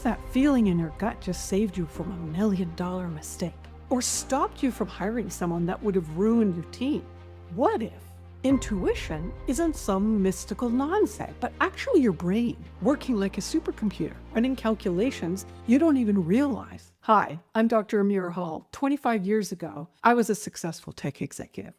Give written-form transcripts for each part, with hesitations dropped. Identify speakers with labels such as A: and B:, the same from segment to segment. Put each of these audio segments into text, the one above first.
A: that feeling in your gut just saved you from $1 million mistake? Or stopped you from hiring someone that would have ruined your team? What if intuition isn't some mystical nonsense, but actually your brain working like a supercomputer, running calculations you don't even realize? Hi, I'm Dr. Amirah. 25 years ago, I was a successful tech executive.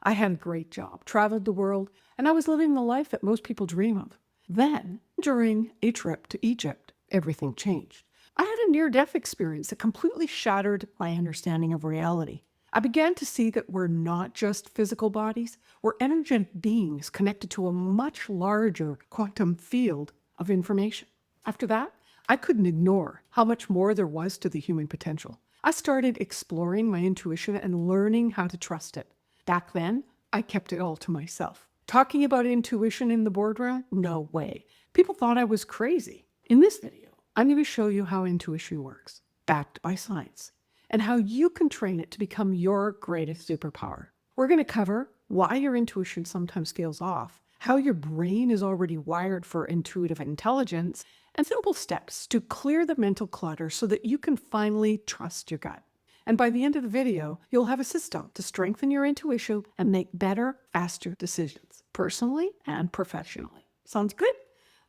A: I had a great job, traveled the world, and I was living the life that most people dream of. Then, during a trip to Egypt, everything changed. I had a near-death experience that completely shattered my understanding of reality. I began to see that we're not just physical bodies, we're energetic beings connected to a much larger quantum field of information. After that, I couldn't ignore how much more there was to the human potential. I started exploring my intuition and learning how to trust it. Back then, I kept it all to myself. Talking about intuition in the boardroom? No way. People thought I was crazy. In this video, I'm going to show you how intuition works, backed by science, and how you can train it to become your greatest superpower. We're going to cover why your intuition sometimes feels off, how your brain is already wired for intuitive intelligence, and simple steps to clear the mental clutter so that you can finally trust your gut. And by the end of the video, you'll have a system to strengthen your intuition and make better, faster decisions, personally and professionally. Sounds good?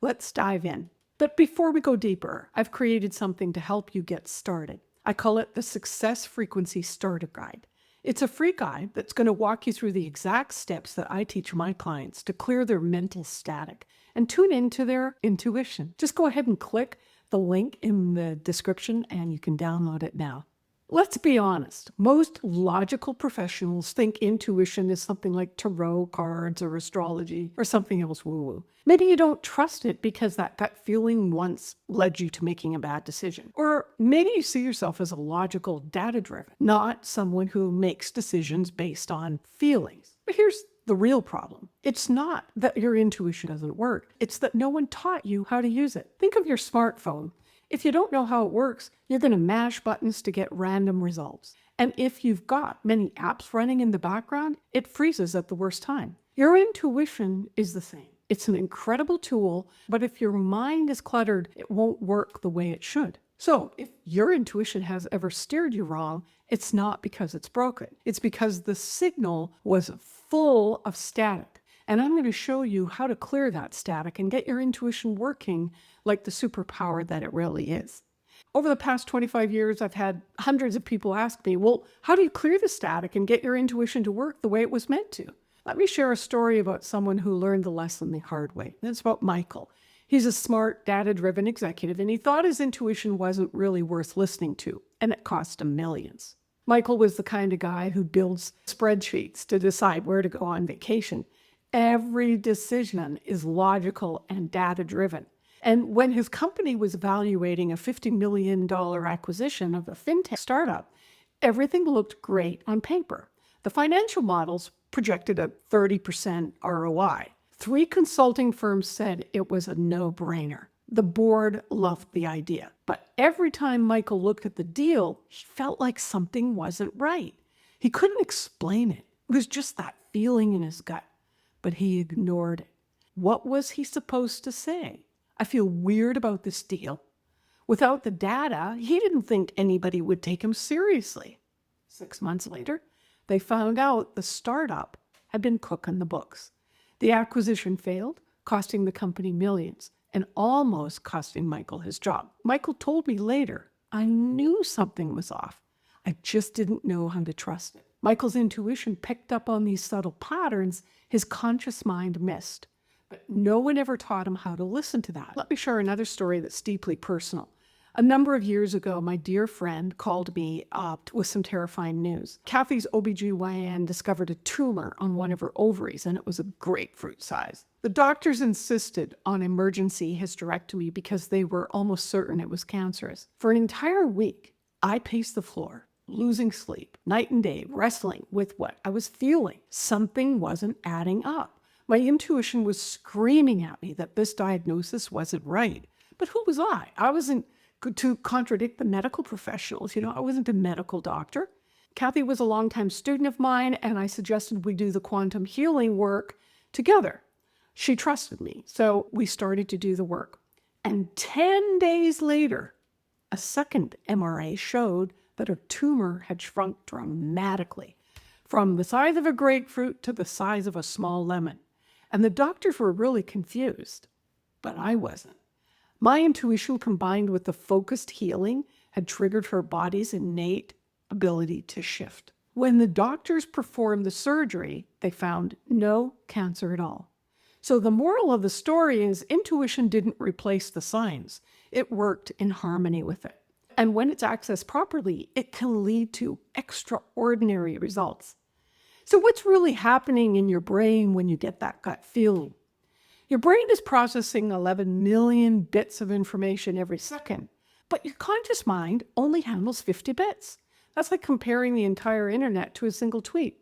A: Let's dive in. But before we go deeper, I've created something to help you get started. I call it the Success Frequency Starter Guide. It's a free guide that's going to walk you through the exact steps that I teach my clients to clear their mental static and tune into their intuition. Just go ahead and click the link in the description and you can download it now. Let's be honest, most logical professionals think intuition is something like tarot cards or astrology or something else woo-woo. Maybe you don't trust it because that gut feeling once led you to making a bad decision. Or maybe you see yourself as a logical, data-driven, not someone who makes decisions based on feelings. But here's the real problem. It's not that your intuition doesn't work. It's that no one taught you how to use it. Think of your smartphone. If you don't know how it works, you're going to mash buttons to get random results. And if you've got many apps running in the background, it freezes at the worst time. Your intuition is the same. It's an incredible tool, but if your mind is cluttered, it won't work the way it should. So if your intuition has ever steered you wrong, it's not because it's broken. It's because the signal was full of static. And I'm going to show you how to clear that static and get your intuition working like the superpower that it really is. Over the past 25 years, I've had hundreds of people ask me, well, how do you clear the static and get your intuition to work the way it was meant to? Let me share a story about someone who learned the lesson the hard way. It's about Michael. He's a smart, data-driven executive, and he thought his intuition wasn't really worth listening to, and it cost him millions. Michael was the kind of guy who builds spreadsheets to decide where to go on vacation. Every decision is logical and data-driven. And when his company was evaluating a $50 million acquisition of a fintech startup, everything looked great on paper. The financial models projected a 30% ROI. 3 consulting firms said it was a no-brainer. The board loved the idea. But every time Michael looked at the deal, he felt like something wasn't right. He couldn't explain it. It was just that feeling in his gut. But he ignored it. What was he supposed to say? I feel weird about this deal. Without the data, he didn't think anybody would take him seriously. 6 months later, they found out the startup had been cooking the books. The acquisition failed, costing the company millions, and almost costing Michael his job. Michael told me later, I knew something was off. I just didn't know how to trust it. Michael's intuition picked up on these subtle patterns his conscious mind missed. But no one ever taught him how to listen to that. Let me share another story that's deeply personal. A number of years ago, my dear friend called me up with some terrifying news. Kathy's OBGYN discovered a tumor on one of her ovaries, and it was a grapefruit size. The doctors insisted on emergency hysterectomy because they were almost certain it was cancerous. For an entire week, I paced the floor, losing sleep, night and day, wrestling with what I was feeling. Something wasn't adding up. My intuition was screaming at me that this diagnosis wasn't right. But who was I? I wasn't to contradict the medical professionals. I wasn't a medical doctor. Kathy was a longtime student of mine, and I suggested we do the quantum healing work together. She trusted me, so we started to do the work. And 10 days later, A second MRA showed that her tumor had shrunk dramatically, from the size of a grapefruit to the size of a small lemon. And the doctors were really confused, but I wasn't. My intuition combined with the focused healing had triggered her body's innate ability to shift. When the doctors performed the surgery, they found no cancer at all. So the moral of the story is intuition didn't replace the science. It worked in harmony with it. And when it's accessed properly, it can lead to extraordinary results. So what's really happening in your brain when you get that gut feeling? Your brain is processing 11 million bits of information every second, but your conscious mind only handles 50 bits. That's like comparing the entire internet to a single tweet.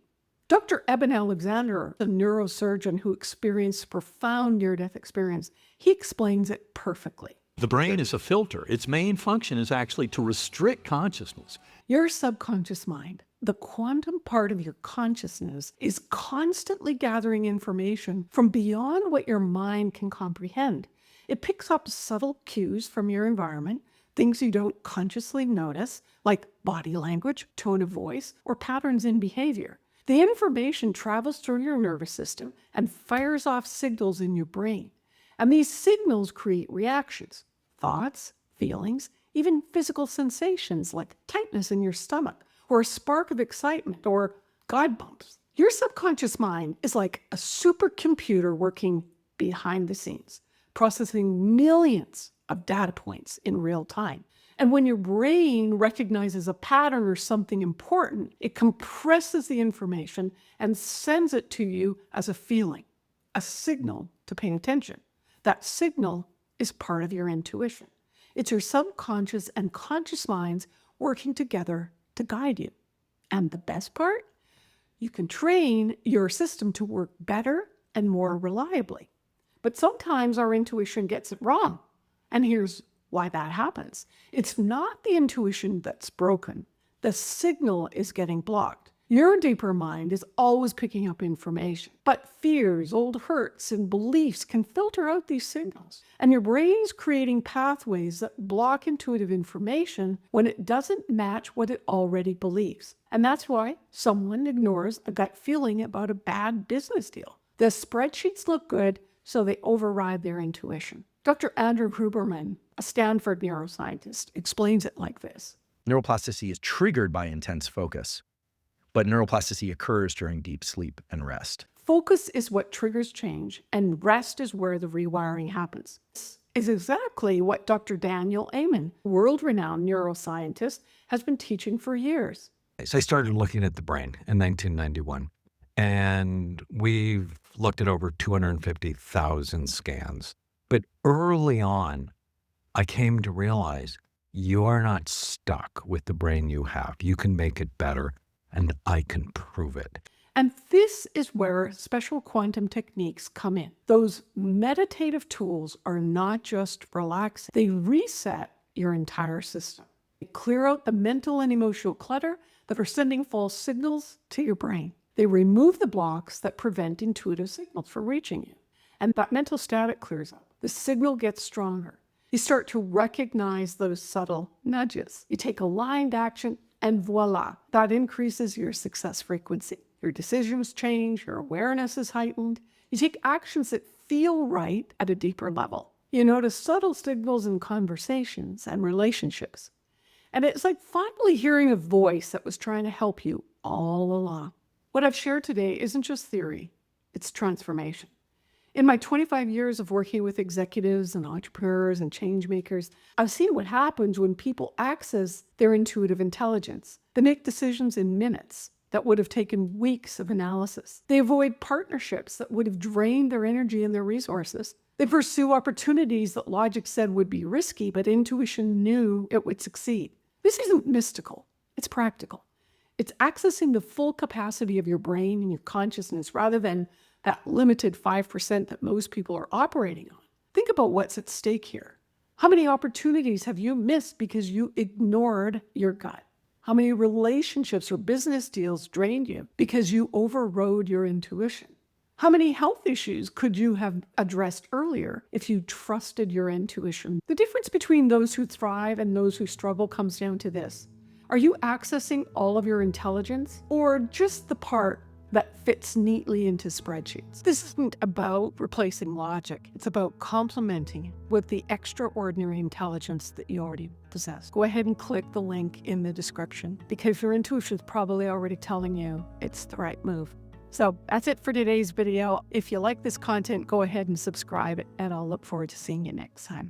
A: Dr. Eben Alexander, the neurosurgeon who experienced profound near-death experience, he explains it perfectly.
B: The brain is a filter. Its main function is actually to restrict consciousness.
A: Your subconscious mind, the quantum part of your consciousness, is constantly gathering information from beyond what your mind can comprehend. It picks up subtle cues from your environment, things you don't consciously notice, like body language, tone of voice, or patterns in behavior. The information travels through your nervous system and fires off signals in your brain. And these signals create reactions, thoughts, feelings, even physical sensations like tightness in your stomach, or a spark of excitement, or God bumps. Your subconscious mind is like a supercomputer working behind the scenes, processing millions of data points in real time. And when your brain recognizes a pattern or something important, it compresses the information and sends it to you as a feeling, a signal to pay attention. That signal is part of your intuition. It's your subconscious and conscious minds working together to guide you. And the best part? You can train your system to work better and more reliably. But sometimes our intuition gets it wrong. And here's why that happens. It's not the intuition that's broken. The signal is getting blocked. Your deeper mind is always picking up information, but fears, old hurts, and beliefs can filter out these signals. And your brain's creating pathways that block intuitive information when it doesn't match what it already believes. And that's why someone ignores a gut feeling about a bad business deal. The spreadsheets look good, so they override their intuition. Dr. Andrew Huberman, a Stanford neuroscientist, explains it like this.
C: Neuroplasticity is triggered by intense focus, but neuroplasticity occurs during deep sleep and rest.
A: Focus is what triggers change, and rest is where the rewiring happens. This is exactly what Dr. Daniel Amen, world-renowned neuroscientist, has been teaching for years.
D: So I started looking at the brain in 1991, and we've looked at over 250,000 scans. But early on, I came to realize you are not stuck with the brain you have. You can make it better, and I can prove it.
A: And this is where special quantum techniques come in. Those meditative tools are not just relaxing. They reset your entire system. They clear out the mental and emotional clutter that are sending false signals to your brain. They remove the blocks that prevent intuitive signals from reaching you. And that mental static clears up. The signal gets stronger. You start to recognize those subtle nudges. You take aligned action, and voila, that increases your success frequency. Your decisions change, your awareness is heightened. You take actions that feel right at a deeper level. You notice subtle signals in conversations and relationships. And it's like finally hearing a voice that was trying to help you all along. What I've shared today isn't just theory, it's transformation. In my 25 years of working with executives and entrepreneurs and change makers, I've seen what happens when people access their intuitive intelligence. They make decisions in minutes that would have taken weeks of analysis. They avoid partnerships that would have drained their energy and their resources. They pursue opportunities that logic said would be risky, but intuition knew it would succeed. This isn't mystical, it's practical. It's accessing the full capacity of your brain and your consciousness rather than that limited 5% that most people are operating on. Think about what's at stake here. How many opportunities have you missed because you ignored your gut? How many relationships or business deals drained you because you overrode your intuition? How many health issues could you have addressed earlier if you trusted your intuition? The difference between those who thrive and those who struggle comes down to this. Are you accessing all of your intelligence, or just the part that fits neatly into spreadsheets? This isn't about replacing logic. It's about complementing it with the extraordinary intelligence that you already possess. Go ahead and click the link in the description, because your intuition is probably already telling you it's the right move. So that's it for today's video. If you like this content, go ahead and subscribe, and I'll look forward to seeing you next time.